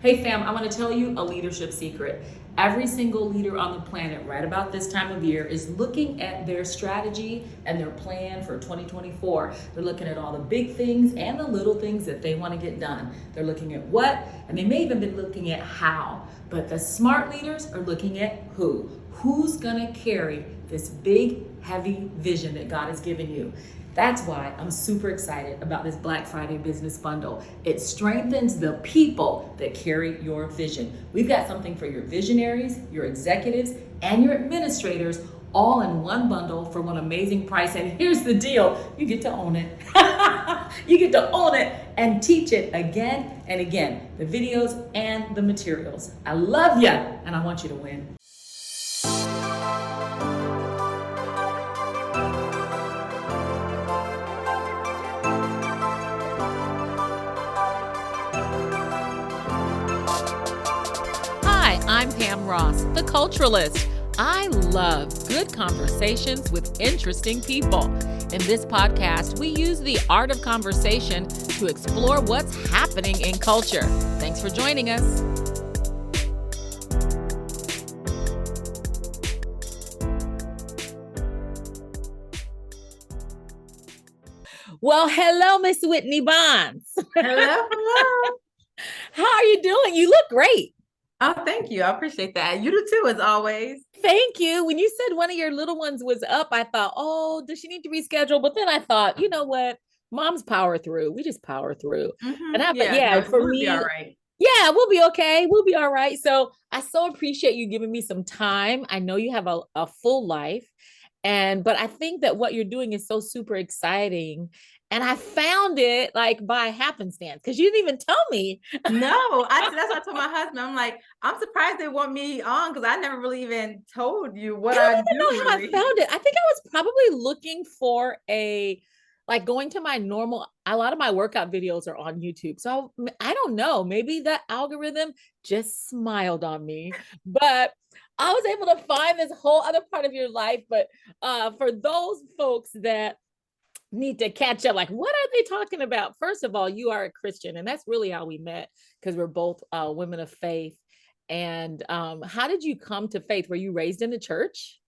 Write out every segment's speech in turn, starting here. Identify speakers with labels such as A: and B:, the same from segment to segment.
A: Hey fam, I want to tell you a leadership secret. Every single leader on the planet right about this time of year is looking at their strategy and their plan for 2024. They're looking at all the big things and the little things that they want to get done. They're looking at what, and they may even be looking at how. But the smart leaders are looking at who. Who's going to carry this big, heavy vision that God has given you? That's why I'm super excited about this Black Friday business bundle. It strengthens the people that carry your vision. We've got something for your visionaries, your executives, and your administrators all in one bundle for one amazing price. And here's the deal, you get to own it. You get to own it and teach it again and again, the videos and the materials. I love you, and I want you to win.
B: Hi, I'm Pam Ross, the Culturalist. I love good conversations with interesting people. In this podcast, we use the art of conversation to explore what's happening in culture. Thanks for joining us. Well, hello, Miss Whitney Bonds.
C: Hello, hello.
B: How are you doing? You look great.
C: Oh, thank you. I appreciate that. You do too, as always.
B: Thank you. When you said one of your little ones was up, I thought, oh, does she need to reschedule? But then I thought, you know what? Moms power through. We just power through. And I thought,
C: No,
B: for
C: we'll be
B: me,
C: all right.
B: yeah, we'll be okay. We'll be all right. So I so appreciate you giving me some time. I know you have a full life. But I think that what you're doing is so super exciting. And I found it like by happenstance because you didn't even tell me.
C: No, that's what I told my husband. I'm like, I'm surprised they want me on because I never really even told you what
B: I don't
C: I
B: even
C: do,
B: know how I
C: really.
B: found it. I think I was probably looking for like going to my normal, a lot of my workout videos are on YouTube. So I don't know, maybe the algorithm just smiled on me, but I was able to find this whole other part of your life. But for those folks that need to catch up, like, what are they talking about? First of all, you are a Christian, and that's really how we met because we're both women of faith. And how did you come to faith? Were you raised in the church?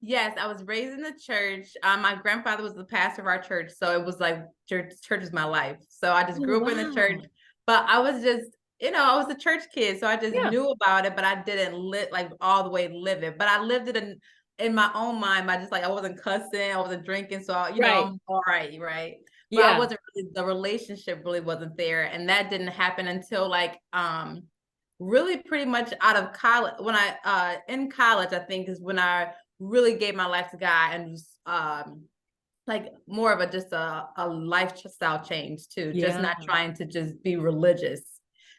C: Yes, I was raised in the church. My grandfather was the pastor of our church, so it was like church is my life. So I just
B: Oh,
C: grew up in the church,
B: wow.
C: but I was just, I was a church kid, so I just
B: Yeah.
C: knew about it, but I didn't live like all the way live it. But I lived it in my own mind. I just like I wasn't cussing, I wasn't drinking, so
B: Right.
C: I'm all right, right. But I
B: Yeah.
C: wasn't really, the relationship really wasn't there, and that didn't happen until like really pretty much out of college. When I in college, I think is when I really gave my life to God and was like more of a just a lifestyle change too, just
B: Yeah.
C: not trying to just be religious.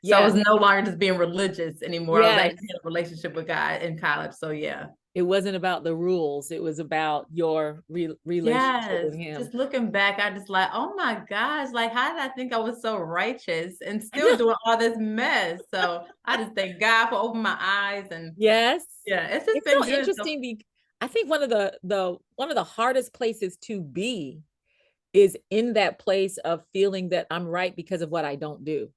C: So I was
B: Yes.
C: no longer just being religious anymore. I was
B: Yes.
C: actually in a relationship with God in college. So yeah.
B: It wasn't about the rules. It was about your relationship
C: Yes.
B: with him.
C: Just looking back, I just like, oh my gosh, like how did I think I was so righteous and
B: I
C: still
B: know.
C: doing all this mess? So I just thank God for opening my eyes and
B: Yes.
C: yeah, it's just
B: It's
C: been
B: so
C: good. So
B: interesting. I think one of the hardest places to be is in that place of feeling that I'm right because of what I don't do.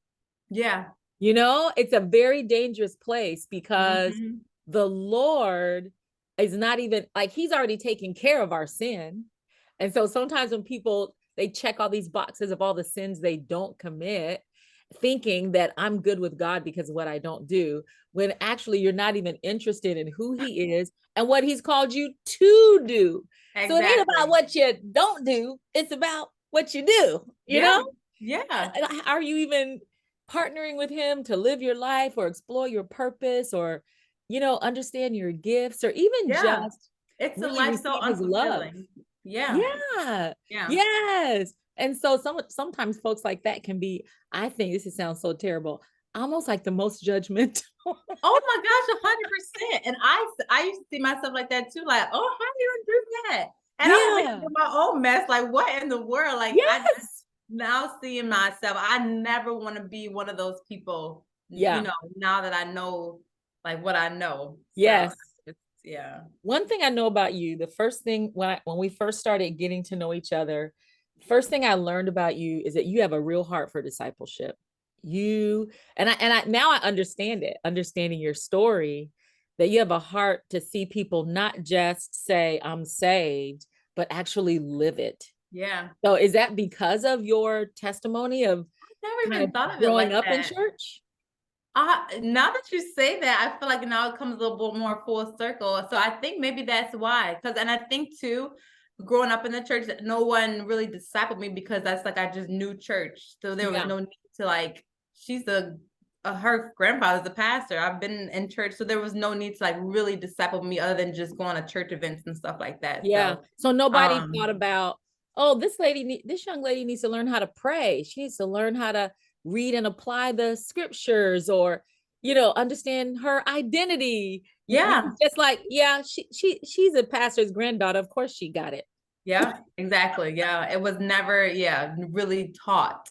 C: yeah.
B: It's a very dangerous place because
C: Hmm.
B: the Lord is not even like he's already taken care of our sin. And so sometimes when people they check all these boxes of all the sins they don't commit, thinking that I'm good with God because of what I don't do, when actually you're not even interested in who he is and what he's called you to do. So it ain't about
C: Exactly.
B: what you don't do, it's about what you do, you
C: Yeah.
B: know?
C: Yeah.
B: Are you even partnering with him to live your life or explore your purpose or understand your gifts or even
C: Yeah.
B: just
C: It's a
B: really
C: life so
B: receive his love?
C: unfulfilling. Yeah.
B: Yeah.
C: Yeah.
B: Yes. And so sometimes folks like that can be, I think this sounds so terrible, almost like the most judgmental.
C: Oh my gosh, 100%. And I used to see myself like that too. Like, oh, how do you do that? And I was making
B: Yeah.
C: my own mess. Like, what in the world? Like, I
B: Yes.
C: now seeing myself, I never want to be one of those people,
B: Yeah.
C: now that I know like what I know. So
B: Yes.
C: it's yeah.
B: One thing I know about you, the first thing when we first started getting to know each other, first thing I learned about you is that you have a real heart for discipleship. You and I now I understand it, understanding your story, that you have a heart to see people not just say I'm saved, but actually live it.
C: Yeah.
B: So is that because of your testimony of
C: Never
B: kind of
C: even thought of it
B: growing
C: like
B: up in
C: that.
B: church?
C: Now that you say that, I feel like now it comes a little bit more full circle. So I think maybe that's why. And I think too, growing up in the church, that no one really discipled me because that's like I just knew church. So there was
B: Yeah.
C: no need to like, she's her grandfather's a pastor. I've been in church, so there was no need to like really disciple me other than just going to church events and stuff like that.
B: Yeah.
C: So
B: So nobody
C: um
B: thought about, oh, this young lady needs to learn how to pray. She needs to learn how to read and apply the scriptures, or, understand her identity.
C: yeah,
B: Just like, yeah, she's a pastor's granddaughter. Of course she got it.
C: yeah, exactly. Yeah. It was never, really taught,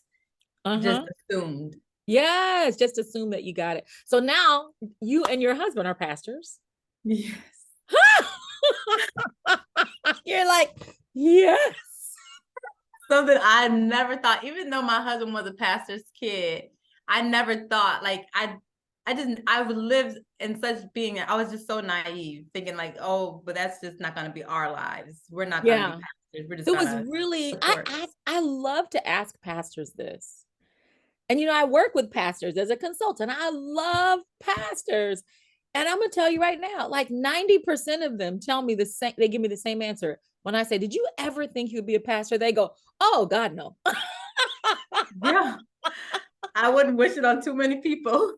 C: just
B: Uh-huh.
C: assumed.
B: Yes, just assume that you got it. So now you and your husband are pastors.
C: Yes.
B: You're like, yes.
C: Something I never thought, even though my husband was a pastor's kid, I never thought like I lived in such being, I was just so naive, thinking like, oh, but that's just not gonna be our lives. We're not gonna be
B: Yeah.
C: pastors. We're just
B: It was
C: gonna
B: really,
C: support.
B: I love to ask pastors this. And I work with pastors as a consultant. I love pastors. And I'm gonna tell you right now, like 90% of them tell me the same, they give me the same answer. When I say, did you ever think you'd be a pastor? They go, oh God, no.
C: Yeah. I wouldn't wish it on too many people.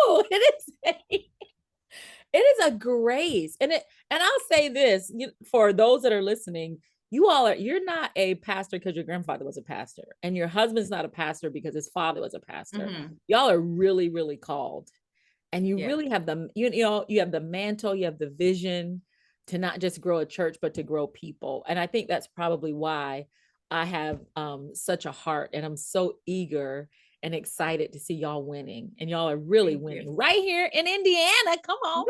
B: No, it is a grace. And I'll say this, for those that are listening, you're not a pastor because your grandfather was a pastor, and your husband's not a pastor because his father was a pastor.
C: Mm-hmm.
B: Y'all are really, really called. And you
C: Yeah.
B: really have you have the mantle, you have the vision to not just grow a church, but to grow people. And I think that's probably why I have such a heart, and I'm so eager and excited to see y'all winning. And y'all are really
C: Thank
B: winning
C: you.
B: right here in Indiana. Come on.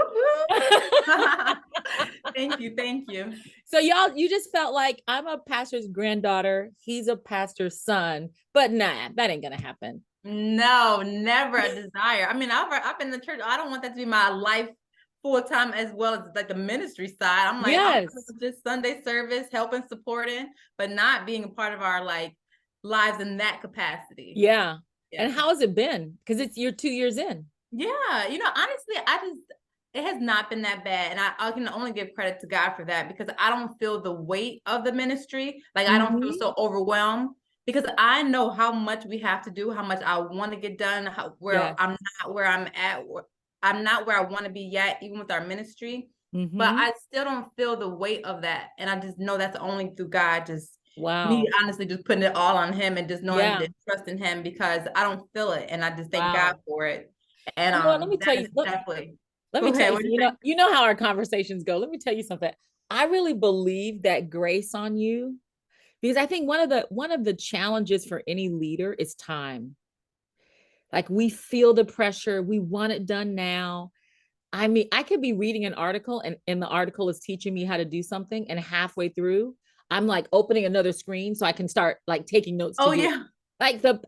C: Thank you. Thank you.
B: So y'all, you just felt like, I'm a pastor's granddaughter, he's a pastor's son, but nah, that ain't gonna happen.
C: No, never a desire. I mean, I've been in the church. I don't want that to be my life full time, as well as like the ministry side. I'm like, I'm
B: Yes.
C: just Sunday service, helping, supporting, but not being a part of our like lives in that capacity.
B: Yeah. And
C: Yeah.
B: how has it been? Because you're 2 years in.
C: Yeah. Honestly, it has not been that bad. And I can only give credit to God for that, because I don't feel the weight of the ministry. Like I don't feel
B: Mhm.
C: so overwhelmed, because I know how much we have to do, how much I want to get done,
B: Yes.
C: I'm not where I'm at. I'm not where I want to be yet, even with our ministry. But
B: Mhm.
C: I still don't feel the weight of that. And I just know that's only through God, just me
B: Wow.
C: honestly just putting it all on him and just knowing
B: Yeah.
C: to trust in him, because I don't feel it. And I just thank God
B: Wow.
C: for it. And
B: What, let me tell
C: that
B: you,
C: is definitely,
B: let
C: go
B: me tell
C: ahead.
B: you,
C: What do you
B: you know,
C: think?
B: you know how our conversations go. Let me tell you something. I really believe that grace on you, because I think one of the challenges for any leader is time. Like, we feel the pressure, we want it done now. I mean, I could be reading an article, and the article is teaching me how to do something, and halfway through, I'm like opening another screen so I can start like taking notes to
C: Oh
B: do it.
C: yeah.
B: Like, the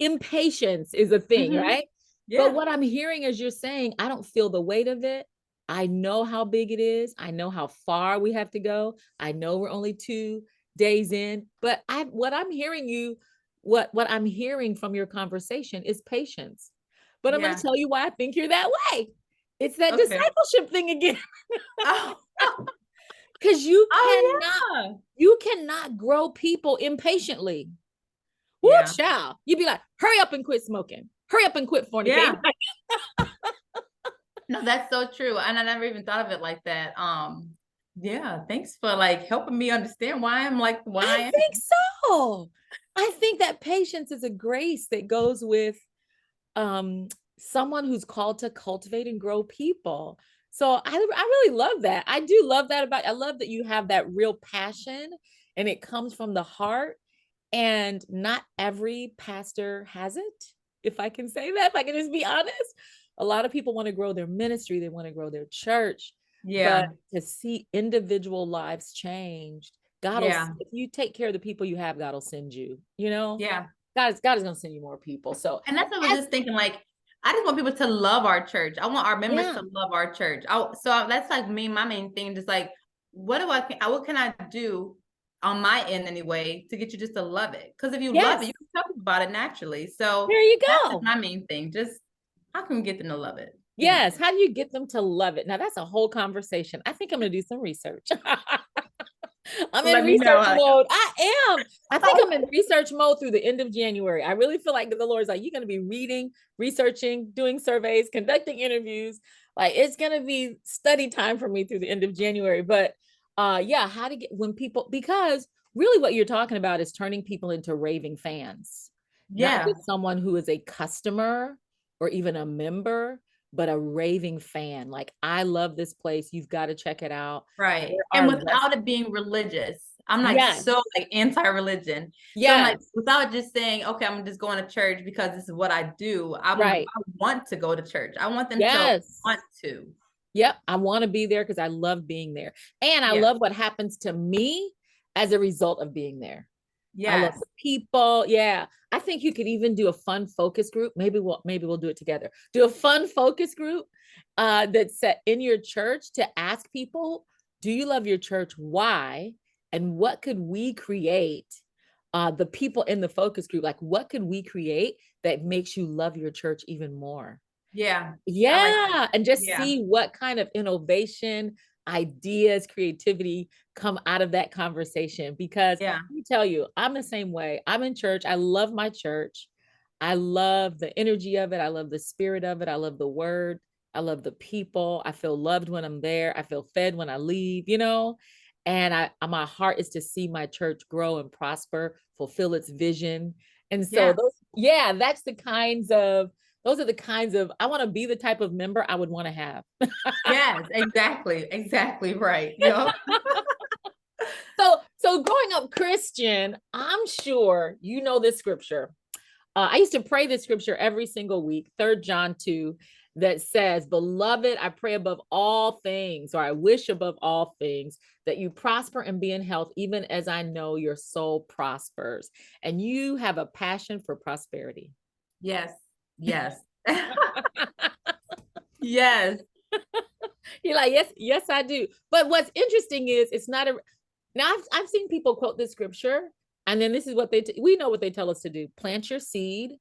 B: impatience is a thing,
C: Hmm.
B: right? But
C: Yeah.
B: what I'm hearing is you're saying, I don't feel the weight of it. I know how big it is. I know how far we have to go. I know we're only 2 days in, but what I'm hearing from your conversation is patience. But I'm going to
C: Yeah.
B: tell you why I think you're that way. It's that
C: Okay.
B: discipleship thing again.
C: Oh,
B: Because
C: oh yeah.
B: you cannot grow people impatiently. Woo,
C: Yeah.
B: child. You'd be like, hurry up and quit smoking. Hurry up and quit fornicating.
C: Yeah. No, that's so true. And I never even thought of it like that. Yeah, thanks for like helping me understand why I'm like why
B: I
C: I am.
B: think so. I think that patience is a grace that goes with um someone who's called to cultivate and grow people. So I really love that. I do love that about, I love that you have that real passion, and it comes from the heart. And not every pastor has it, if I can say that, if I can just be honest. A lot of people want to grow their ministry, they want to grow their church, but
C: Yeah.
B: to see individual lives changed,
C: Yeah.
B: if you take care of the people you have, God will send you, you know?
C: Yeah.
B: God is going to send you more people. So,
C: And that's what I was just thinking, like, I just want people to love our church. I want our members
B: yeah,
C: to love our church. So that's like my main thing, just like, what can I do on my end anyway to get you just to love it? Because if you love it,
B: yes,
C: you can talk about it naturally. So
B: there you
C: that's just
B: go.
C: my main thing. Just how can we get them to love it?
B: Yes. How do you get them to love it? Now that's a whole conversation. I think I'm going to do some research. I'm in
C: Let me know
B: research
C: how it
B: mode. I am. I think
C: goes.
B: I'm in research mode through the end of January. I really feel like the Lord's like, you're going to be reading, researching, doing surveys, conducting interviews. Like it's going to be study time for me through the end of January. But yeah, how to get when people, because really what you're talking about is turning people into raving fans, not
C: Yeah.
B: just someone who is a customer or even a member, but a raving fan. Like, I love this place. You've got to check it out.
C: Right.
B: There
C: And
B: are
C: without it being religious. I'm like
B: yes,
C: so like anti-religion. So I'm like,
B: yes,
C: without just saying, okay, I'm just going to church because this is what I do.
B: right.
C: I want to go to church. I want them to
B: Yes.
C: want to.
B: Yep. I want to be there because I love being there. And I
C: Yeah.
B: love what happens to me as a result of being there. I love
C: Yes.
B: the people. Yeah. I think you could even do a fun focus group. Maybe we'll do it together. Do a fun focus group that's set in your church to ask people, do you love your church? Why? And what could we create? The people in the focus group, like what could we create that makes you love your church even more?
C: Yeah. I like that.
B: Yeah, and just
C: Yeah.
B: see what kind of innovation, ideas, creativity come out of that conversation. Because
C: Yeah.
B: let me tell you, I'm the same way. I'm in church. I love my church. I love the energy of it. I love the spirit of it. I love the word. I love the people. I feel loved when I'm there. I feel fed when I leave, you know? And my heart is to see my church grow and prosper, fulfill its vision. And so
C: Yeah.
B: yeah, those are the kinds of, I want to be the type of member I would want to have.
C: Yes, exactly. Exactly right. Yep.
B: So growing up Christian, I'm sure you know this scripture. I used to pray this scripture every single week, 3 John 2, that says, beloved, I pray above all things, or I wish above all things, that you prosper and be in health, even as I know your soul prospers. And you have a passion for prosperity.
C: Yes. Yes. Yes.
B: You're like, yes, I do. But what's interesting is it's not a, now I've seen people quote this scripture, and then this is what we know what they tell us to do. Plant your seed,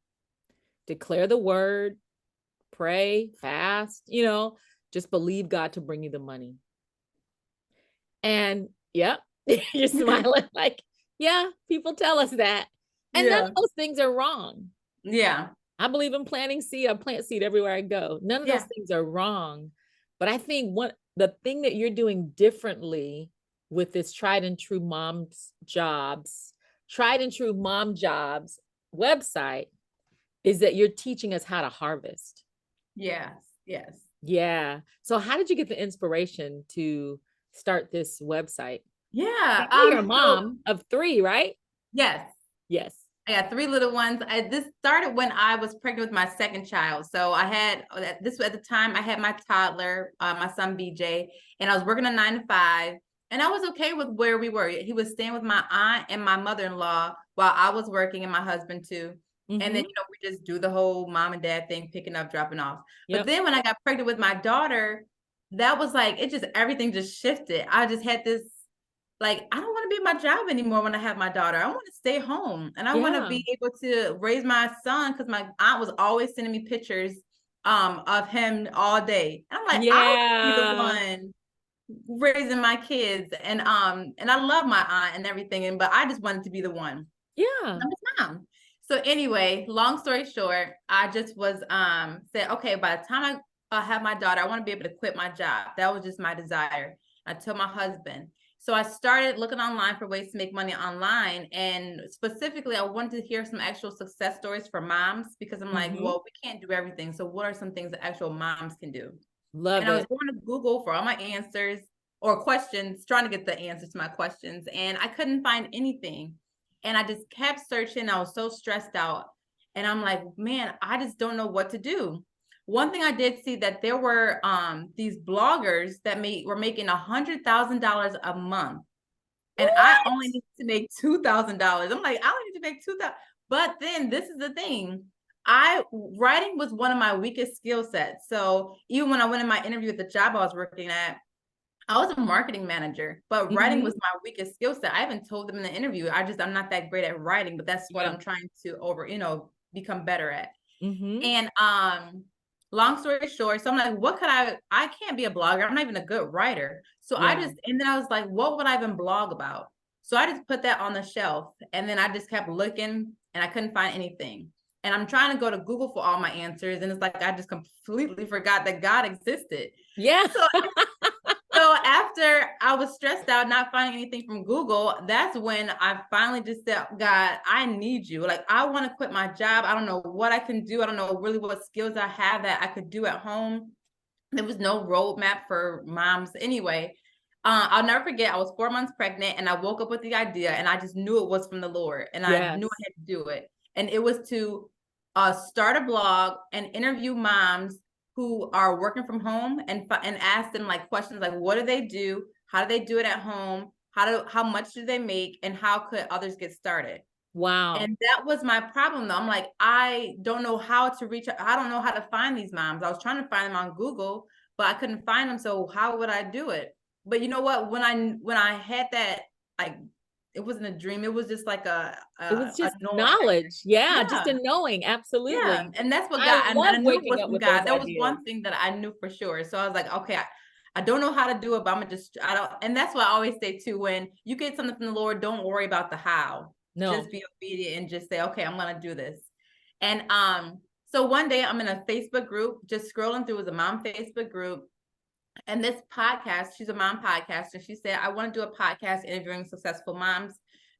B: declare the word, pray, fast, just believe God to bring you the money. And yeah, you're smiling like, yeah, people tell us that. And none
C: Yeah.
B: of those things are wrong.
C: Yeah.
B: I believe in planting seed. I plant seed everywhere I go. None of those things are wrong. But I think the thing that you're doing differently with this tried and true mom jobs website is that you're teaching us how to harvest.
C: Yes. Yes.
B: Yeah. So how did you get the inspiration to start this website?
C: Yeah.
B: You're a mom of 3, right?
C: Yes.
B: Yes.
C: I got 3 little ones. This started when I was pregnant with my second child. So I had this at the time I had my toddler, my son BJ, and I was working a 9 to 5, and I was okay with where we were. He was staying with my aunt and my mother-in-law while I was working, and my husband too. And then we just do the whole mom and dad thing, picking up, dropping off. But then when I got pregnant with my daughter, that was like everything just shifted. I just had this, like, I don't want to be at my job anymore when I have my daughter. I want to stay home, and I want to be able to raise my son, because my aunt was always sending me pictures of him all day. And I'm like, I want to be the one raising my kids. And I love my aunt and everything, but I just wanted to be the one.
B: Yeah.
C: I'm his mom. So anyway, long story short, I just was said, okay, by the time I have my daughter, I want to be able to quit my job. That was just my desire. I told my husband. So I started looking online for ways to make money online. And specifically, I wanted to hear some actual success stories for moms, because I'm like, well, we can't do everything. So what are some things that actual moms can do?
B: Love
C: and I was
B: it.
C: going to Google for all my answers or questions, trying to get the answers to my questions. And I couldn't find anything. And I just kept searching. I was so stressed out. And I'm like, man, I just don't know what to do. One thing I did see, that there were these bloggers that were making $100,000 a month, and I only need to make $2,000. I'm like, I only need to make $2,000. But then this is the thing. Writing was one of my weakest skill sets. So even when I went in my interview at the job I was working at, I was a marketing manager, but writing was my weakest skill set. I even told them in the interview, I'm not that great at writing, but that's what I'm trying to become better at. And long story short, so I'm like, what could I can't be a blogger. I'm not even a good writer. So and then I was like, what would I even blog about? So I just put that on the shelf, and then I just kept looking and I couldn't find anything. And I'm trying to go to Google for all my answers. And it's like, I just completely forgot that God existed.
B: Yeah.
C: So after I was stressed out, not finding anything from Google, that's when I finally just said, God, I need you. Like, I want to quit my job. I don't know what I can do. I don't know really what skills I have that I could do at home. There was no roadmap for moms anyway. I'll never forget, I was 4 months pregnant and I woke up with the idea and I just knew it was from the Lord and I knew I had to do it. And it was to start a blog and interview moms who are working from home and ask them like questions like, what do they do? How do they do it at home? How much do they make? And how could others get started?
B: Wow.
C: And that was my problem though. I'm like, I don't know how to reach, I don't know how to find these moms. I was trying to find them on Google, but I couldn't find them. So how would I do it? But you know what? When I had that, like, it wasn't a dream. It was just like
B: It was just
C: knowledge.
B: knowledge. Yeah, just a knowing. Absolutely.
C: Yeah, and that's what
B: I
C: God, and I
B: love
C: knew it
B: waking
C: was
B: up
C: from
B: with
C: God.
B: those
C: That was
B: ideas.
C: one thing that I knew for sure. So I was like, okay, I don't know how to do it, but I don't, and that's what I always say too, when you get something from the Lord, don't worry about the how.
B: No.
C: Just be obedient and just say, okay, I'm gonna do this. And so one day I'm in a Facebook group, just scrolling through, it was a mom Facebook group. And this podcast, she's a mom podcaster. She said, I want to do a podcast interviewing successful moms.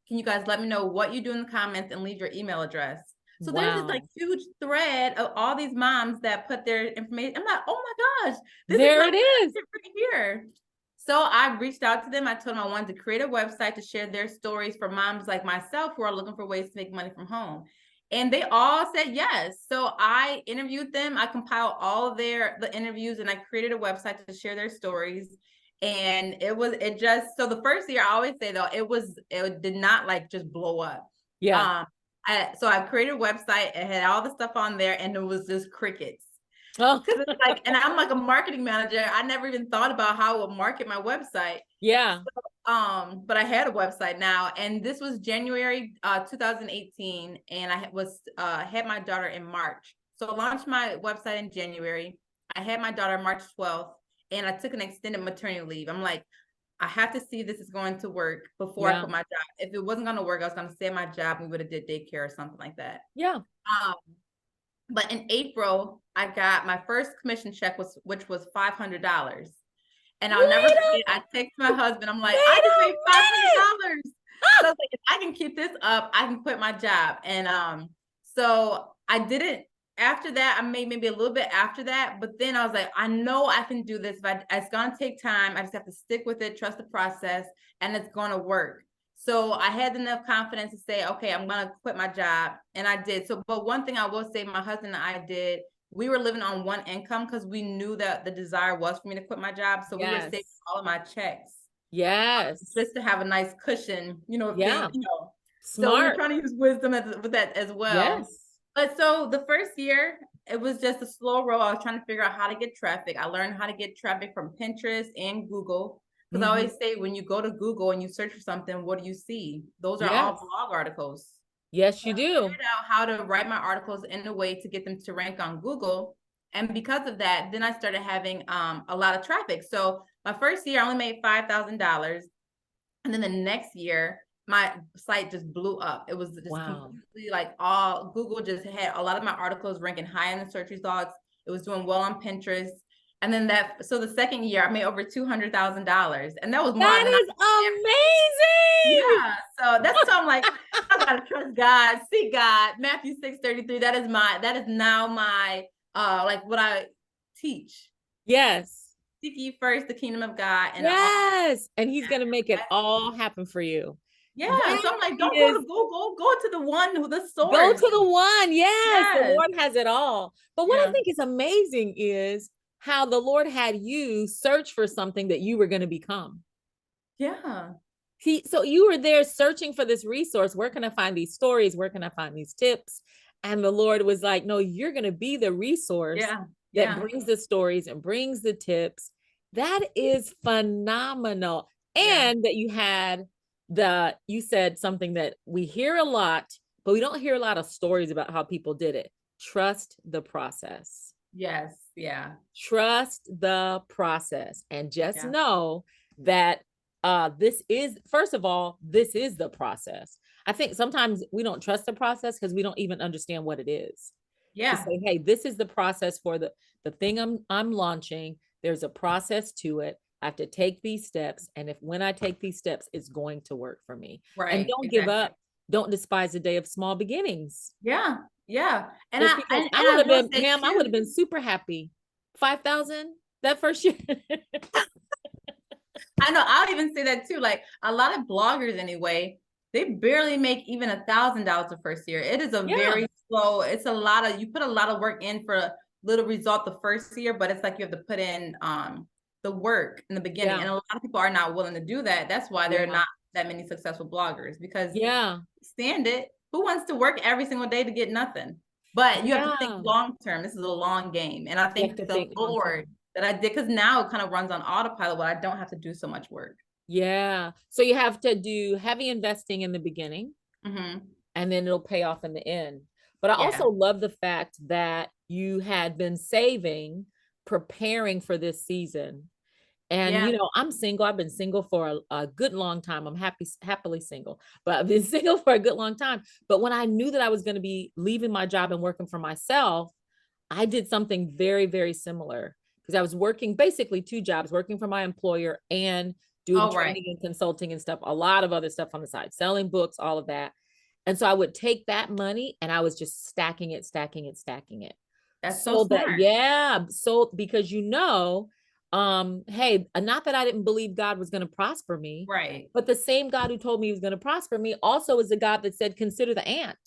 C: Can you guys let me know what you do in the comments and leave your email address? So there's this like huge thread of all these moms that put their information. I'm like, oh my gosh,
B: there it is
C: right here. So I reached out to them. I told them I wanted to create a website to share their stories for moms like myself who are looking for ways to make money from home. And they all said yes. So I interviewed them. I compiled all of the interviews and I created a website to share their stories. And so the first year, I always say though, it did not like just blow up.
B: Yeah.
C: So I created a website, it had all the stuff on there and it was just crickets.
B: Oh,
C: Because it's like, and I'm like a marketing manager. I never even thought about how I would market my website.
B: yeah.
C: So, but I had a website now, and this was January 2018, and I had my daughter in March. So I launched my website in January. I had my daughter March 12th, and I took an extended maternity leave. I'm like, I have to see if this is going to work before I quit my job. If it wasn't going to work, I was going to stay at my job and we would have did daycare or something like that.
B: Yeah.
C: But in April, I got my first commission check, which was $500. And I'll never forget, I text my husband, I'm like, I just made $500. So I was like, if I can keep this up, I can quit my job. And so I didn't, after that, I made maybe a little bit after that, but then I was like, I know I can do this, but it's gonna take time. I just have to stick with it, trust the process, and it's gonna work. So I had enough confidence to say, okay, I'm gonna quit my job. And I did. So, but one thing I will say, my husband and I did, we were living on one income because we knew that the desire was for me to quit my job. So we were saving all of my checks.
B: Yes.
C: Just to have a nice cushion,
B: Smart.
C: So we were trying to use wisdom with that as well.
B: Yes.
C: But so the first year, it was just a slow roll. I was trying to figure out how to get traffic. I learned how to get traffic from Pinterest and Google. Because I always say, when you go to Google and you search for something, what do you see? Those are all blog articles.
B: Yes, you do.
C: I figured out how to write my articles in a way to get them to rank on Google. And because of that, then I started having a lot of traffic. So my first year, I only made $5,000. And then the next year, my site just blew up. It was just completely like all Google just had a lot of my articles ranking high in the search results. It was doing well on Pinterest. And then so the second year I made over $200,000, and that was more than
B: amazing.
C: Yeah. So that's what I'm like, I gotta trust God, seek God. Matthew 6:33. That is now my like what I teach.
B: Yes.
C: Seek ye first the kingdom of God. And
B: and he's gonna make it all happen for you.
C: Yeah. So I'm like, don't go to Google, go to the one who the source.
B: Go to the one. Yes. The Lord has it all. But what I think is amazing is how the Lord had you search for something that you were going to become.
C: Yeah.
B: So you were there searching for this resource. Where can I find these stories? Where can I find these tips? And the Lord was like, no, you're going to be the resource
C: Yeah.
B: that
C: Yeah.
B: brings the stories and brings the tips. That is phenomenal.
C: Yeah.
B: And that you said something that we hear a lot, but we don't hear a lot of stories about how people did it. Trust the process.
C: Yes. Yeah.
B: Trust the process, and just
C: Yeah.
B: know that this is, first of all, this is the process. I think sometimes we don't trust the process because we don't even understand what it is. To
C: Yeah.
B: say, hey, this is the process for the thing I'm launching. There's a process to it. I have to take these steps, and if when I take these steps, it's going to work for me. And
C: Right.
B: don't give
C: Exactly.
B: up. Don't despise the day of small beginnings.
C: Yeah. Yeah. And
B: Just because I would
C: I
B: have
C: will
B: been,
C: say
B: ma'am, I would have
C: too,
B: been super happy. 5,000 that first year.
C: I know I'll even say that too. Like a lot of bloggers anyway, they barely make even $1,000 the first year. It is a
B: Yeah.
C: very slow, it's a lot of, you put a lot of work in for a little result the first year, but it's like you have to put in the work in the beginning.
B: Yeah.
C: And a lot of people are not willing to do that. That's why there are
B: Yeah.
C: not that many successful bloggers, because
B: Yeah.
C: stand it. Who wants to work every single day to get nothing? But you have to think
B: Yeah.
C: long term. This is a long game. And I
B: You have
C: think
B: to
C: the
B: think long
C: Lord
B: term.
C: that I did, because now it kind of runs on autopilot where I don't have to do so much work.
B: Yeah. So you have to do heavy investing in the beginning,
C: Mm-hmm.
B: and then it'll pay off in the end. But I
C: Yeah.
B: also love the fact that you had been saving, preparing for this season. And
C: Yeah.
B: I'm single. I've been single for a good long time. I'm happily single, but I've been single for a good long time. But when I knew that I was going to be leaving my job and working for myself, I did something very, very similar, because I was working basically two jobs, working for my employer and doing
C: Oh, right.
B: training and consulting and stuff, a lot of other stuff on the side, selling books, all of that. And so I would take that money and I was just stacking it, stacking it, stacking it.
C: That's so
B: So that,
C: smart.
B: yeah, so because hey, not that I didn't believe God was going to prosper me,
C: Right.
B: but the same God who told me he was going to prosper me also is the God that said, consider the ant.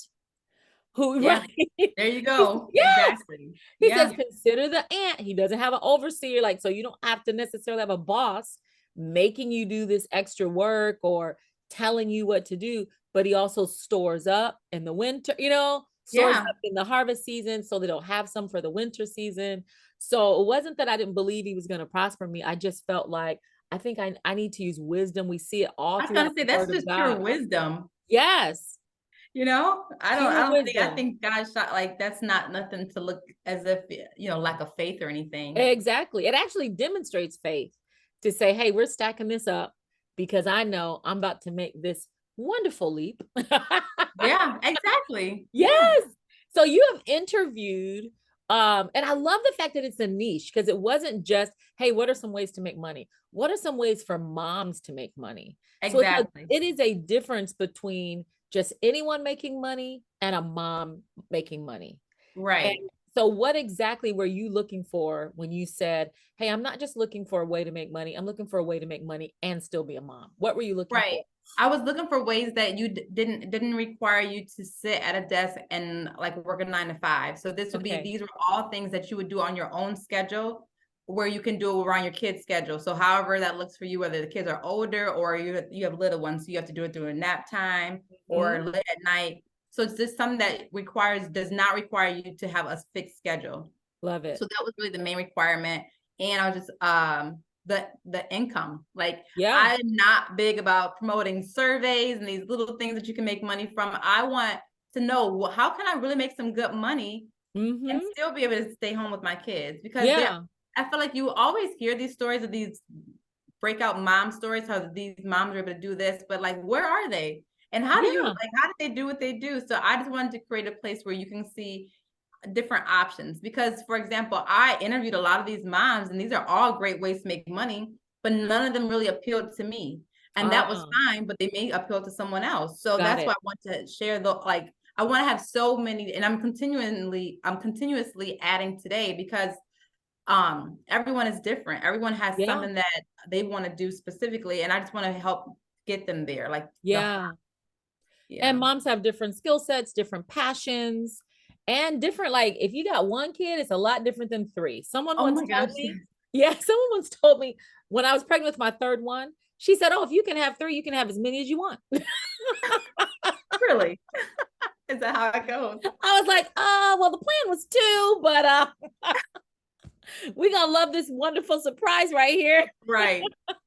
B: Who,
C: Yeah.
B: right?
C: There you go.
B: Yes.
C: Exactly.
B: He says,
C: Yeah.
B: consider the ant. He doesn't have an overseer, like, so you don't have to necessarily have a boss making you do this extra work or telling you what to do, but he also stores up in the winter, stores
C: Yeah.
B: up in the harvest season so they don't have some for the winter season. So it wasn't that I didn't believe he was going to prosper me. I just felt like, I think I need to use wisdom. We see it all
C: I was gonna
B: throughout
C: say
B: the
C: that's
B: word of
C: just pure
B: God.
C: wisdom.
B: Yes,
C: I
B: pure
C: don't think, I
B: wisdom.
C: think God shot, like, that's not nothing to look as if, lack of faith or anything.
B: Exactly. It actually demonstrates faith to say, hey, we're stacking this up because I know I'm about to make this wonderful leap.
C: Yeah, exactly. Yeah.
B: Yes. So you have interviewed, and I love the fact that it's a niche, because it wasn't just, hey, what are some ways to make money? What are some ways for moms to make money? So
C: Exactly.
B: it is a difference between just anyone making money and a mom making money. And
C: Right.
B: so what exactly were you looking for when you said, hey, I'm not just looking for a way to make money, I'm looking for a way to make money and still be a mom? What were you looking
C: Right.
B: for?
C: I was looking for ways that you didn't require you to sit at a desk and like work a 9 to 5. So
B: Okay.
C: these were all things that you would do on your own schedule, where you can do it around your kids' schedule. So however that looks for you, whether the kids are older or you have little ones, so you have to do it during nap time or
B: Mhm.
C: late at night. So it's just something that does not require you to have a fixed schedule.
B: Love
C: So
B: it.
C: that was really the main requirement. And I was just the income. Like,
B: Yeah.
C: I'm not big about promoting surveys and these little things that you can make money from. I want to know, well, how can I really make some good money and
B: Mm-hmm.
C: still be able to stay home with my kids? Because
B: Yeah.
C: I feel like you always hear these stories of these breakout mom stories, how these moms are able to do this, but like, where are they? And
B: Yeah.
C: how did they do what they do? So I just wanted to create a place where you can see different options, because for example, I interviewed a lot of these moms and these are all great ways to make money, but none of them really appealed to me, and that was
B: Uh,
C: fine, but they may appeal to someone else. So
B: got
C: that's why
B: it.
C: I want to share I want to have so many, and I'm continuously adding today, because everyone is different, everyone has
B: Yeah.
C: something that they want to do specifically, and I just want to help get them there, like
B: Yeah.
C: yeah.
B: And moms have different skill sets, different passions, and different, like, if you got one kid, it's a lot different than three. Someone
C: Oh
B: once
C: my
B: told
C: gosh.
B: me, yeah, someone once told me when I was pregnant with my third one, She said, "Oh, if you can have 3, you can have as many as you want."
C: Really? Is that how it goes?
B: I was like, well, the plan was 2, but we're gonna love this wonderful surprise right here
C: Right.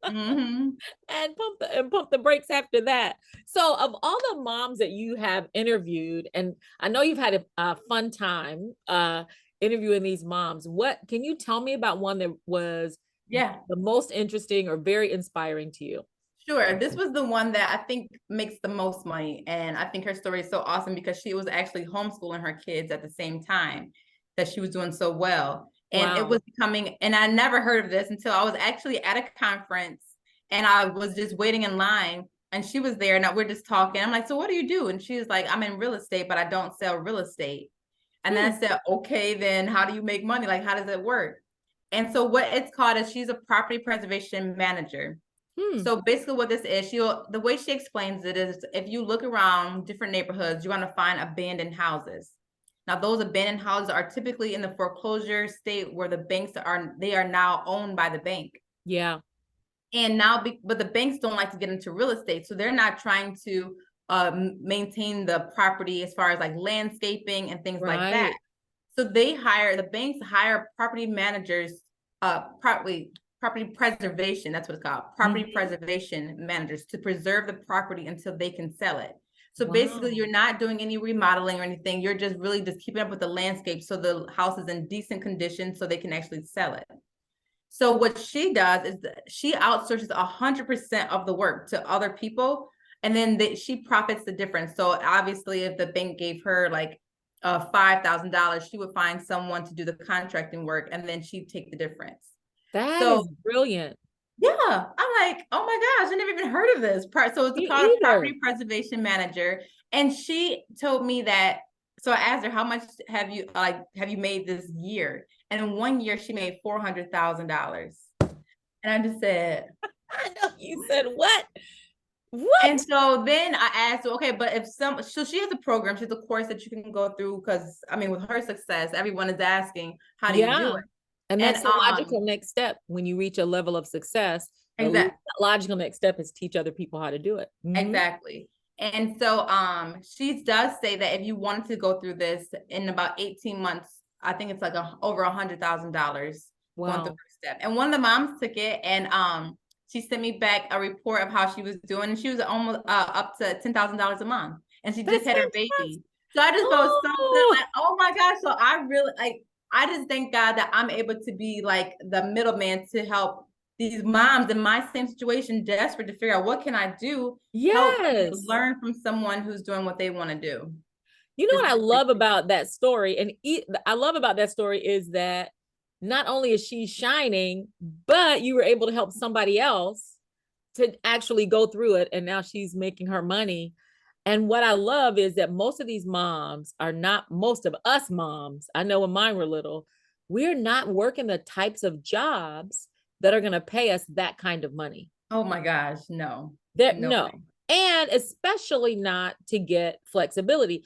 C: Mm-hmm.
B: and pump the brakes after that. So, of all the moms that you have interviewed, and I know you've had a fun time interviewing these moms, what can you tell me about one that was
C: Yeah.
B: the most interesting or very inspiring to you?
C: Sure. This was the one that I think makes the most money. And I think her story is so awesome because she was actually homeschooling her kids at the same time that she was doing so well. And it was
B: Wow.
C: becoming, and I never heard of this until I was actually at a conference and I was just waiting in line and she was there and we're just talking. I'm like, so what do you do? And she was like, I'm in real estate, but I don't sell real estate. And then I said, okay, then how do you make money? Like, how does it work? And so what it's called is she's a property preservation manager. So basically what this is, the way she explains it is if you look around different neighborhoods, you're going to find abandoned houses. Now, those abandoned houses are typically in the foreclosure state where they are now owned by the bank.
B: Yeah.
C: And now, but the banks don't like to get into real estate. So they're not trying to maintain the property as far as like landscaping and things like that. So the banks hire property managers, property preservation, that's what it's called, property preservation managers to preserve the property until they can sell it. So basically you're not doing any remodeling or anything. You're just really just keeping up with the landscape so the house is in decent condition so they can actually sell it. So what she does is she outsources 100% of the work to other people, and then she profits the difference. So obviously if the bank gave her like $5,000, she would find someone to do the contracting work and then she'd take the difference.
B: That
C: So
B: is brilliant.
C: yeah, I'm like, oh my gosh, I never even heard of this. So it's
B: Me
C: called a
B: either.
C: property preservation manager. And she told me that, so I asked her, how much have you made this year? And in 1 year, she made $400,000. And I just said,
B: I know you said what? What?
C: and so then I asked, okay, but so she has a program, she has a course that you can go through because I mean, with her success, everyone is asking, how do you do it?
B: And that's the logical next step. When you reach a level of success, the logical next step is teach other people how to do it.
C: Exactly. And so she does say that if you wanted to go through this in about 18 months, I think it's like over $100,000 going through the step. And one of the moms took it and she sent me back a report of how she was doing, and she was almost up to $10,000 a month, and she just had her baby. So I just felt so like, oh my gosh. So I really I just thank God that I'm able to be like the middleman to help these moms in my same situation, desperate to figure out what can I do. Help learn from someone who's doing what they want to do.
B: You know what I love about that story, and I love about that story is that not only is she shining, but you were able to help somebody else to actually go through it, and now she's making her money. And what I love is that most of these moms are not, most of us moms, I know when mine were little, we're not working the types of jobs that are going to pay us that kind of money.
C: Oh my gosh, no.
B: No. And especially not to get flexibility.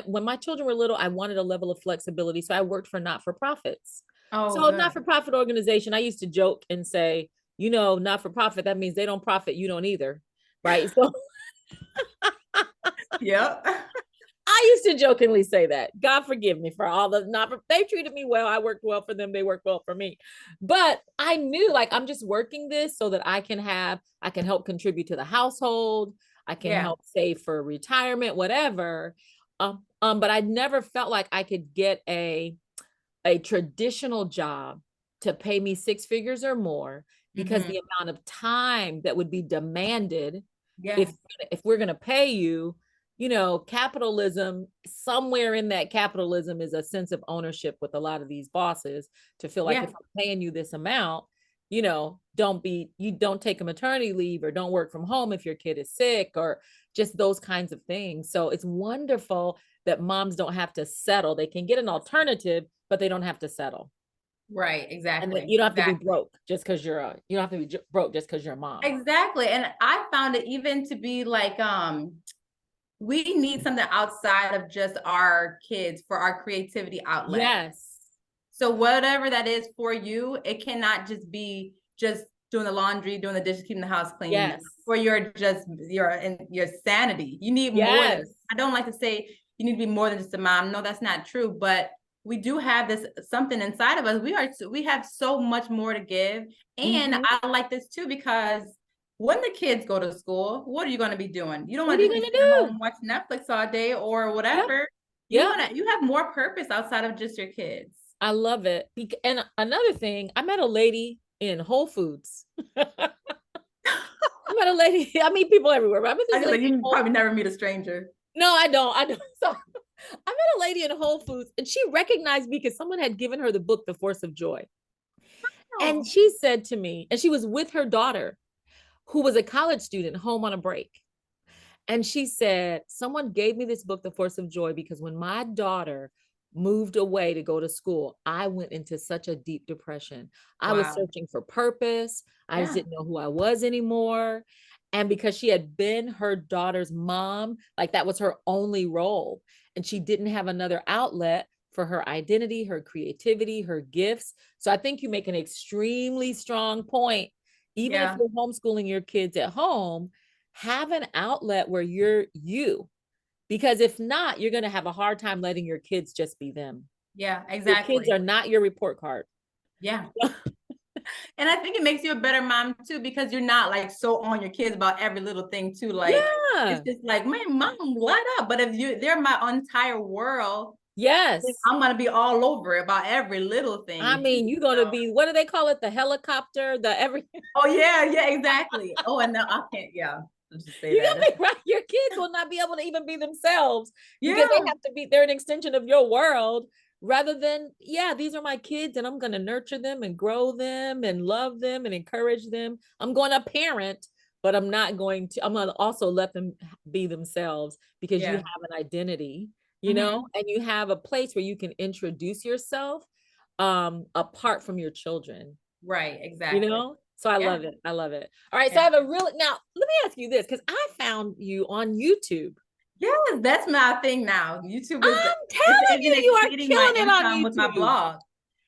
B: When my children were little, I wanted a level of flexibility. So I worked for not-for-profits. So not-for-profit organization, I used to joke and say, not-for-profit, that means they don't profit, you don't either. Right. So
C: yep.
B: I used to jokingly say that. God forgive me for all they treated me well. I worked well for them. They worked well for me. But I knew like, I'm just working this so that I can help contribute to the household. I can help save for retirement, whatever. But I never felt like I could get a traditional job to pay me 6 figures or more because the amount of time that would be demanded if we're going to pay you. Capitalism, somewhere in that capitalism is a sense of ownership with a lot of these bosses to feel like if I'm paying you this amount, don't take a maternity leave or don't work from home if your kid is sick or just those kinds of things. So it's wonderful that moms don't have to settle. They can get an alternative, but they don't have to settle.
C: Right, exactly.
B: And you don't have to be broke just because you don't have to be broke just because you're a mom.
C: Exactly. And I found it even to be like, we need something outside of just our kids for our creativity outlet.
B: Yes.
C: So whatever that is for you, it cannot just be just doing the laundry, doing the dishes, keeping the house clean,
B: Yes.
C: for your sanity. You need more than,
B: Yes.
C: I don't like to say you need to be more than just a mom. No, that's not true. But we do have this something inside of us. We have so much more to give. And I like this too, because when the kids go to school, what are you going to be doing? You don't
B: What
C: want
B: are
C: to
B: you
C: just be
B: gonna
C: sitting
B: do?
C: home watching Netflix all day or
B: Yeah.
C: whatever.
B: Yeah.
C: You have more purpose outside of just your kids.
B: I love it. And another thing, I met a lady in Whole Foods. I met a lady. I meet people everywhere, but I met
C: I
B: this
C: just like,
B: lady.
C: you probably never meet a stranger.
B: No, I don't. I don't. So I met a lady in Whole Foods, and she recognized me because someone had given her the book, The Force of Joy. And
C: Oh,
B: she said to me, and she was with her daughter, who was a college student home on a break. And she said, someone gave me this book, The Force of Joy, because when my daughter moved away to go to school, I went into such a deep depression. I was
C: wow.
B: searching for purpose. I just
C: Yeah.
B: didn't know who I was anymore. And because she had been her daughter's mom, like that was her only role. And she didn't have another outlet for her identity, her creativity, her gifts. So I think you make an extremely strong point. Even if
C: Yeah.
B: you're homeschooling your kids at home, have an outlet where you're you, because if not, you're going to have a hard time letting your kids just be them.
C: Yeah,
B: Your kids
C: exactly.
B: are not your report card.
C: Yeah. And I think it makes you a better mom too, because you're not like so on your kids about every little thing too. Like
B: Yeah.
C: it's just like, man, mom, let up. But if they're my entire world, then
B: Yes.
C: I'm gonna be all over it about every little
B: I
C: thing
B: mean,
C: too.
B: you're going to
C: So,
B: be, what do they call it? The helicopter, the everything.
C: oh yeah, yeah, exactly. Oh, and no, I can't. Yeah, let's just say
B: You're
C: that.
B: going to be right. Your kids will not be able to even be themselves because they
C: Yeah,
B: have to be, they're an extension of your world rather than, yeah, these are my kids and I'm going to nurture them and grow them and love them and encourage them. I'm going to parent, but I'm not going to, I'm going to also let them be themselves because you
C: yeah.
B: have an identity,
C: Mhm.
B: and you have a place where you can introduce yourself apart from your children.
C: Right, exactly.
B: So I
C: Yeah,
B: love it. I love it. All right. So I
C: yeah.
B: have a really, now let me ask you this, because I found you on YouTube.
C: Yes, that's my thing now. YouTube is
B: I'm
C: it's
B: telling
C: even
B: you, you are
C: exceeding my
B: killing it on
C: income with my
B: YouTube.
C: blog.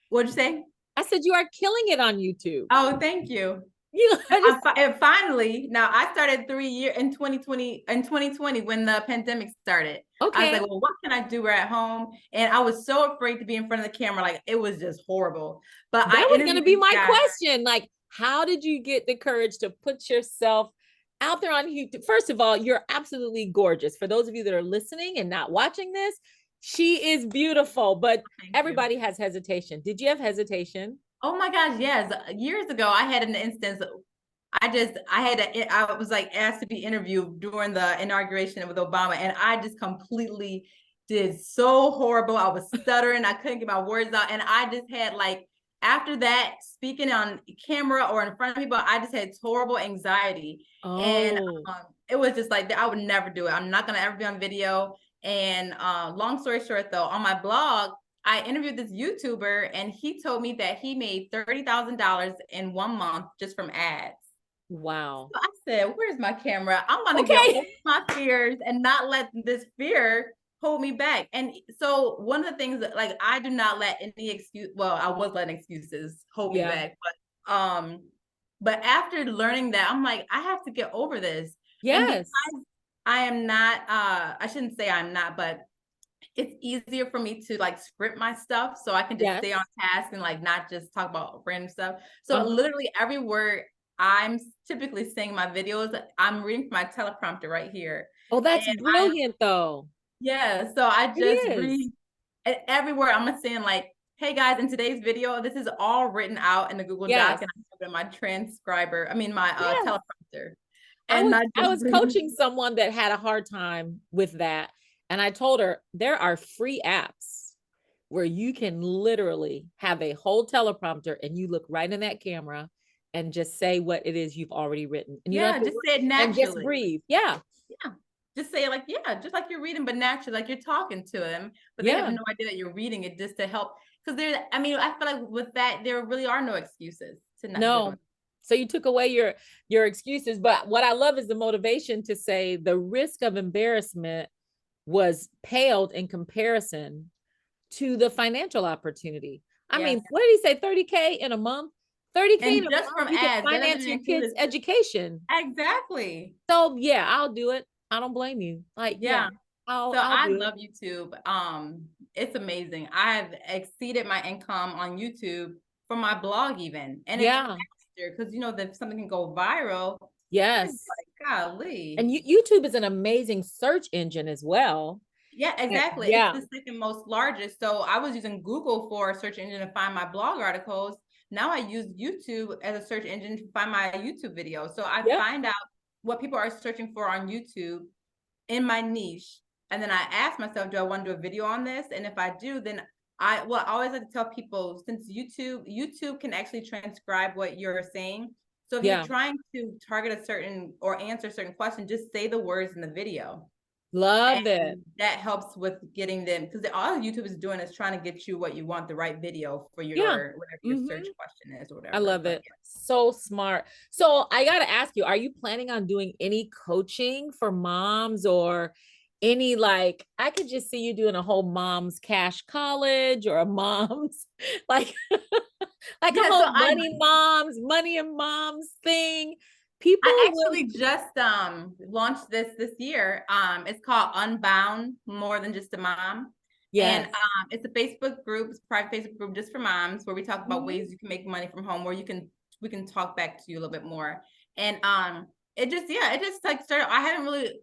C: What'd you say?
B: I said you are killing it on YouTube.
C: Oh, thank you.
B: You I just
C: And finally, now I started 3 years in 2020 when the pandemic started. I was
B: okay.
C: like, well, what can I do at home? And I was so afraid to be in front of the camera. Like it was just horrible. But I
B: That was going to
C: interviewed
B: be
C: this
B: my
C: guy.
B: question. Like, how did you get the courage to put yourself out there on YouTube? First of all, you're absolutely gorgeous. For those of you that are listening and not watching this, she is beautiful, but
C: Thank you.
B: everybody has hesitation. Did you have hesitation?
C: Oh my gosh, yes. Years ago, I had an instance. I was like asked to be interviewed during the inauguration with Obama, and I just completely did so horrible. I was stuttering, I couldn't get my words out, and I just had like after that speaking on camera or in front of people, I just had horrible anxiety, and
B: Oh,
C: it was just like I would never do it. I'm not gonna ever be on video. And long story short, though, on my blog, I interviewed this YouTuber, and he told me that he made $30,000 in 1 month just from ads.
B: wow.
C: So I said, where's my camera? I'm going to get
B: Okay.
C: over my fears and not let this fear hold me back. And so one of the things that like I do not let any excuse, well, I was letting excuses hold me
B: Yeah.
C: back, but after learning that, I'm like, I have to get over this. And because
B: Yes.
C: I am not I shouldn't say I'm not, but it's easier for me to like script my stuff so I can just
B: Yes.
C: stay on task and like not just talk about random stuff. So
B: Uh-huh.
C: literally every word I'm typically saying my videos, I'm reading from my teleprompter right here.
B: Oh, that's
C: And I
B: brilliant though.
C: yeah, so I
B: It
C: just
B: is.
C: read every word. I'm saying like, hey guys, in today's video, this is all written out in the Google Doc,
B: Yes.
C: and I have it in my transcriber, I mean my
B: Yes.
C: teleprompter.
B: I
C: And
B: was
C: I
B: I
C: just
B: was
C: read.
B: coaching someone that had a hard time with that. And I told her there are free apps where you can literally have a whole teleprompter and you look right in that camera and just say what it is you've already written. And you don't have
C: Yeah,
B: to
C: just say it
B: and just
C: naturally.
B: breathe. Yeah.
C: Yeah. Just say it like, yeah, just like you're reading, but naturally, like you're talking to them, but they have
B: Yeah.
C: no idea that you're reading it just to help. Because I mean, I feel like with that, there really are no excuses to not do it.
B: No. So you took away your excuses, but what I love is the motivation to say the risk of embarrassment was paled in comparison to the financial opportunity. I
C: Yes.
B: mean, what did he say? 30K in a month? 30K
C: And
B: in a
C: just
B: month,
C: from
B: you can
C: ads, that doesn't
B: finance
C: even
B: your
C: include
B: kids'
C: it.
B: education.
C: Exactly.
B: So yeah, I'll do it. I don't blame you. Like, yeah,
C: Yeah.
B: I'll
C: So
B: I'll
C: I
B: do it.
C: love YouTube. It's amazing. I've exceeded my income on YouTube from my blog even. And it's
B: Yeah.
C: faster because that something can go viral. It's
B: Yes.
C: like, golly.
B: And YouTube is an amazing search engine as well.
C: Yeah, exactly. It's
B: Yeah.
C: the second most largest. So I was using Google for a search engine to find my blog articles. Now I use YouTube as a search engine to find my YouTube videos. So I
B: Yep.
C: find out what people are searching for on YouTube in my niche. And then I ask myself, do I want to do a video on this? And if I do, then I always like to tell people, since YouTube can actually transcribe what you're saying. So if you're
B: Yeah.
C: trying to target a certain or answer a certain question, just say the words in the video.
B: Love it.
C: And that helps with getting them, because all YouTube is doing is trying to get you what you want, the right video for
B: Yeah.
C: your whatever your search question is or
B: I
C: whatever.
B: love
C: But
B: it. So smart. So I got to ask you, are you planning on doing any coaching for moms or any, like, I could just see you doing a whole mom's cash college or a mom's like like a
C: yeah, so
B: whole money and moms thing. People
C: I
B: will,
C: actually just launched this year. It's called Unbound, More Than Just a Mom. And
B: yes.
C: it's a Facebook group, it's a private Facebook group just for moms, where we talk about
B: Mhm.
C: ways you can make money from home, where we can talk back to you a little bit more. And it just like started. I haven't really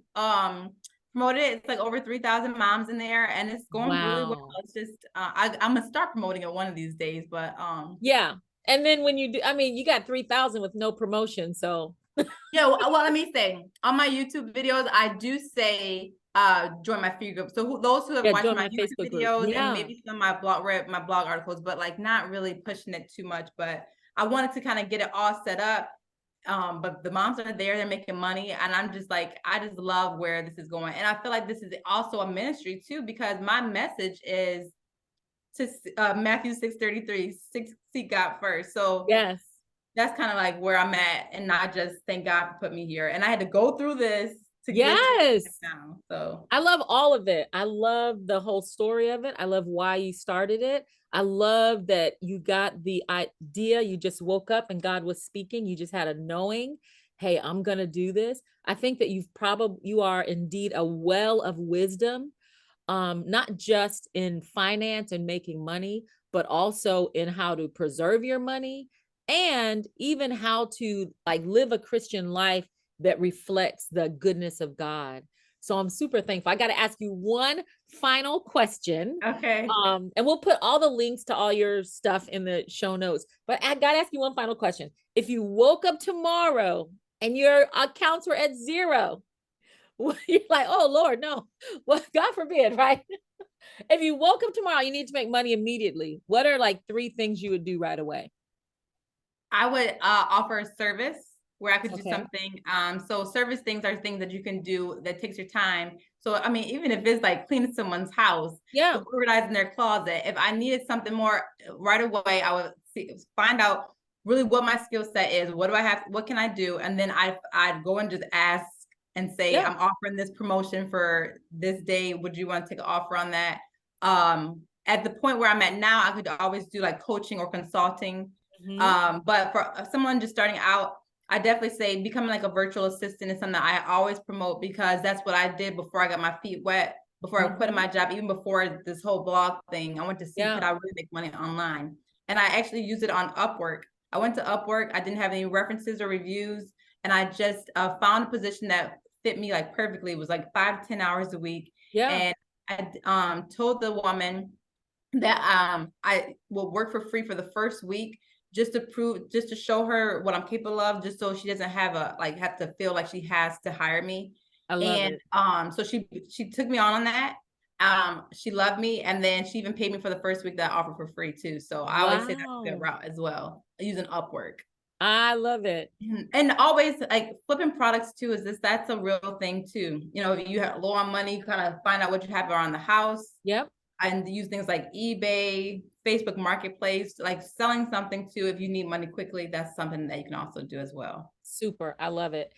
C: promoted it. It's like over 3,000 moms in there, and it's going really well.
B: Wow.
C: It's just I'm gonna start promoting it one of these days, but
B: Yeah. And then when you do, I mean, you got 3,000 with no promotion. So
C: yeah, well, let me say, on my YouTube videos, I do say join my free group. So those who have
B: yeah,
C: watched
B: join
C: my
B: my
C: YouTube
B: Facebook group.
C: videos and
B: Yeah.
C: maybe some of my blog read my blog articles, but like not really pushing it too much. But I wanted to kind of get it all set up. But the moms are there, they're making money, and I'm just like, I just love where this is going. And I feel like this is also a ministry too, because my message is to Matthew 6:33, seek God first. So
B: Yes.
C: that's kind of like where I'm at, and not just thank God for put me here. And I had to go through this to get to
B: Yes.
C: now. So
B: I love all of it. I love the whole story of it. I love why you started it. I love that you got the idea. You just woke up and God was speaking. You just had a knowing, hey, I'm going to do this. I think that you are indeed a well of wisdom, not just in finance and making money, but also in how to preserve your money and even how to like live a Christian life that reflects the goodness of God. So I'm super thankful. I got to ask you one final question.
C: okay.
B: And we'll put all the links to all your stuff in the show notes. But I got to ask you one final question. If you woke up tomorrow and your accounts were at zero, you're like, oh Lord, no. Well, God forbid, right? If you woke up tomorrow, you need to make money immediately. What are like 3 things you would do right away?
C: I would offer a service where I could do
B: Okay.
C: something. So service things are things that you can do that takes your time. So I mean, even if it's like cleaning someone's house,
B: Yeah.
C: organizing their closet, if I needed something more right away, I would find out really what my skill set is. What do I have? What can I do? And then I'd go and just ask and say,
B: Yeah.
C: I'm offering this promotion for this day. Would you want to take an offer on that? At the point where I'm at now, I could always do like coaching or consulting.
B: Mhm.
C: But for someone just starting out, I definitely say becoming like a virtual assistant is something that I always promote, because that's what I did before I got my feet wet, before I quit
B: Mhm.
C: my job, even before this whole blog thing. I went to see, could
B: Yeah.
C: I really make money online? And I actually used it on Upwork. I went to Upwork. I didn't have any references or reviews. And I just found a position that fit me like perfectly. It was like 5 to 10 hours a week.
B: Yeah.
C: And I told the woman that I will work for free for the first week, just to show her what I'm capable of, just so she doesn't have to feel like she has to hire me.
B: I love
C: And
B: it.
C: so she took me on that. She loved me, and then she even paid me for the first week that I offered for free too. So I always say that's a good
B: Wow.
C: route as well, using Upwork.
B: I love it.
C: And always like flipping products too, that's a real thing too. If you have low on money, kind of find out what you have around the house
B: Yep.
C: and use things like eBay, Facebook Marketplace, like selling something too. If you need money quickly, that's something that you can also do as well.
B: Super. I love it.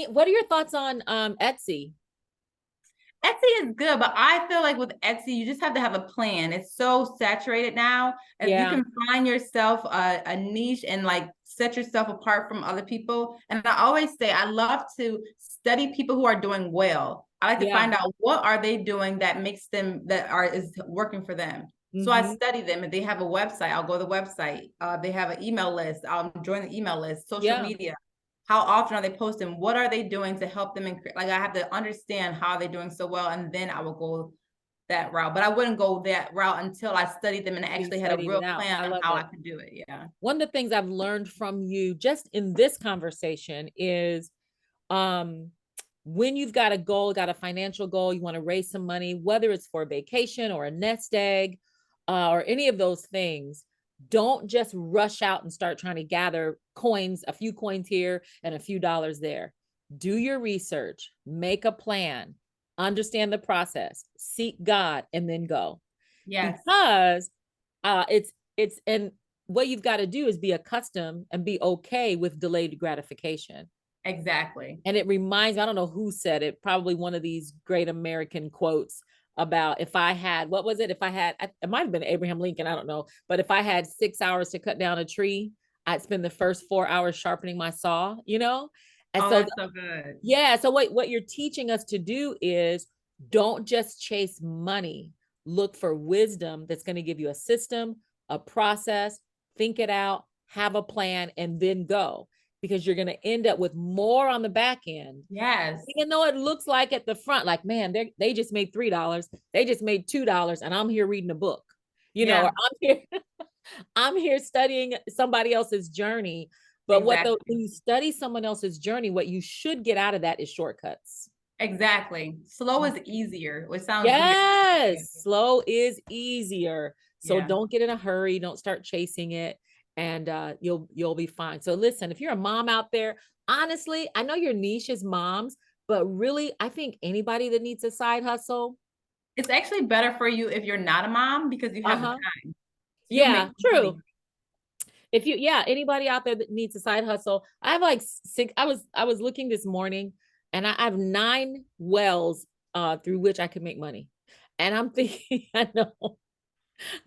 B: What are your thoughts on Etsy?
C: Etsy is good, but I feel like with Etsy, you just have to have a plan. It's so saturated now. If you
B: Yeah.
C: can find yourself a niche and like set yourself apart from other people. And I always say, I love to study people who are doing well. I like to
B: Yeah.
C: find out what are they doing that makes them, is working for them. So I
B: Mhm.
C: study them. If they have a website, I'll go to the website. They have an email list, I'll join the email list. Social
B: Yeah.
C: media. How often are they posting? What are they doing to help them? Like I have to understand how they're doing so well, and then I will go that route. But I wouldn't go that route until I studied them and
B: You
C: actually had a
B: studied
C: real
B: it out.
C: plan
B: I
C: on
B: love
C: how I
B: it.
C: could do it. Yeah.
B: One of the things I've learned from you just in this conversation is um when you've got a goal, got a financial goal, you want to raise some money, whether it's for a vacation or a nest egg, or any of those things, don't just rush out and start trying to gather coins, a few coins here and a few dollars there. Do your research, make a plan, understand the process, seek God, and then go.
C: Yes.
B: Because it's and what you've got to do is be accustomed and be okay with delayed gratification.
C: Exactly.
B: And it reminds me, I don't know who said it, probably one of these great American quotes about if I had, what was it? If I had, it might have been Abraham Lincoln, I don't know. But if I had 6 hours to cut down a tree, I'd spend the first 4 hours sharpening my saw, you know? And
C: Oh,
B: so,
C: that's so good.
B: yeah. So what you're teaching us to do is don't just chase money. Look for wisdom that's going to give you a system, a process, think it out, have a plan, and then go. Because you're going to end up with more on the back end.
C: Yes.
B: Even though it looks like at the front, like, man, they just made $3, they just made $2, and I'm here reading a book, you know,
C: Yeah.
B: or I'm here studying somebody else's journey. But
C: Exactly.
B: when you study someone else's journey, what you should get out of that is shortcuts.
C: Exactly. Slow is easier, which sounds weird.
B: Yes, slow is easier. So
C: Yeah.
B: don't get in a hurry, don't start chasing it, and you'll be fine. So listen, if you're a mom out there, honestly, I know your niche is moms, but really, I think anybody that needs a side hustle.
C: It's actually better for you if you're not a mom because you have the
B: Uh-huh.
C: time. You can
B: Yeah,
C: make money.
B: true. If you, yeah, anybody out there that needs a side hustle, I have like six. I was looking this morning, and I have 9 wells through which I can make money. And I'm thinking, I know.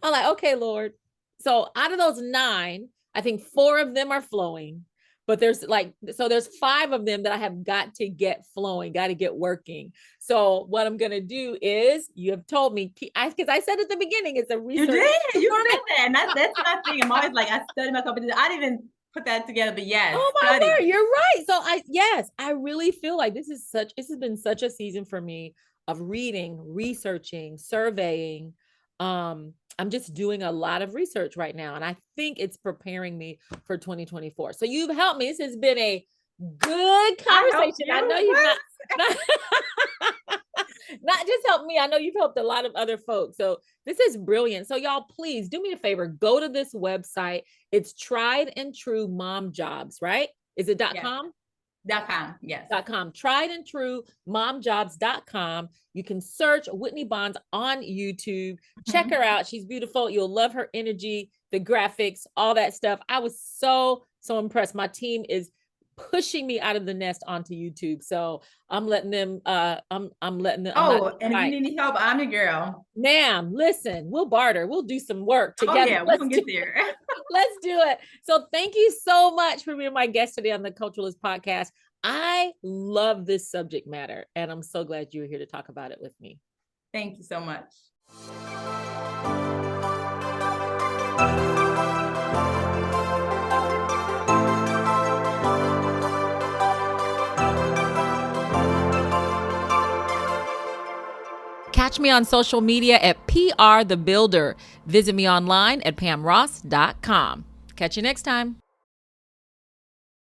B: I'm like, okay, Lord. So out of those 9, I think 4 of them are flowing, but there's 5 of them that I have got to get flowing, got to get working. So what I'm going to do is, you have told me, because I said at the beginning, it's a
C: You
B: research.
C: did. You said that. And that's my thing. I'm always like, I study my company. I didn't even put that together, but yes,
B: Oh my
C: study.
B: word, you're right. So yes, I really feel like this has been such a season for me of reading, researching, surveying. I'm just doing a lot of research right now, and I think it's preparing me for 2024. So you've helped me. This has been a good
C: I helped
B: conversation. I know
C: you.
B: you've not not just helped me. I know you've helped a lot of other folks. So this is brilliant. So y'all, please do me a favor. Go to this website. It's Tried and True Mom Jobs, right? Is it
C: Yes.
B: .com?
C: .com. Yes.
B: .com. Tried and True momjobs.com. You can search Whitney Bonds on YouTube. Check her out. She's beautiful. You'll love her energy, the graphics, all that stuff. I was so impressed. My team is pushing me out of the nest onto YouTube. So I'm letting them, I'm letting them, I'm not.
C: Oh, and if you need any help, I'm your girl.
B: Ma'am, listen, we'll barter. We'll do some work
C: Oh
B: together.
C: yeah, we're gonna get there.
B: Let's do it. So thank you so much for being my guest today on the Culturalist podcast. I love this subject matter, and I'm so glad you were here to talk about it with me.
C: Thank you so much.
B: Catch me on social media at PR The Builder. Visit me online at pamross.com. Catch you next time.